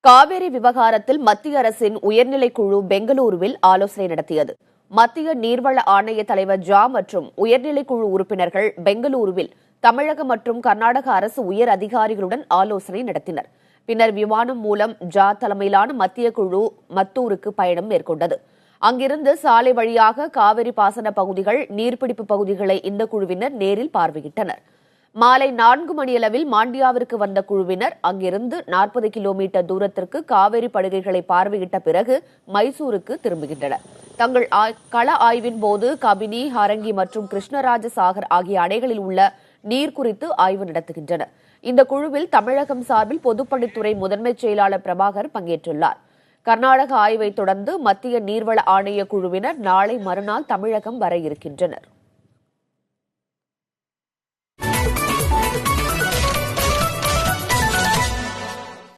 காவிரி விவகாரத்தில் மத்திய அரசின் உயர்நிலைக் குழு பெங்களூருவில் ஆலோசனை நடத்தியது. மத்திய நீர்வள ஆணைய தலைவர் ஜா மற்றும் உயர்நிலைக் குழு உறுப்பினர்கள் பெங்களூருவில் தமிழக மற்றும் கர்நாடக அரசு உயர் அதிகாரிகளுடன் ஆலோசனை நடத்தினர். பின்னர் விமானம் மூலம் ஜா தலைமையிலான மத்திய குழு மத்தூருக்கு பயணம் மேற்கொண்டது. அங்கிருந்து சாலை வழியாக காவிரி பாசன பகுதிகள், நீர்பிடிப்பு பகுதிகளை இந்த குழுவினர் நேரில் பார்வையிட்டனர். மாலை 4 மணியளவில் மாண்டியாவிற்கு வந்த குழுவினர் அங்கிருந்து 40 கிலோமீட்டர் தூரத்திற்கு காவிரி படுகைகளை பார்வையிட்ட பிறகு மைசூருக்கு திரும்புகின்றனர். தங்கள் கள ஆய்வின் போது கபினி, ஹரங்கி மற்றும் கிருஷ்ணராஜ சாகர் ஆகிய அணைகளில் உள்ள நீர் குறித்து ஆய்வு நடத்துகின்றனர். இந்த குழுவில் தமிழகம் சார்பில் பொதுப்பணித்துறை முதன்மைச் செயலாளர் பிரபாகர் பங்கேற்றுள்ளார். கர்நாடக ஆய்வை தொடர்ந்து மத்திய நீர்வள ஆணைய குழுவினர் நாளை மறுநாள் தமிழகம் வர இருக்கின்றனர்.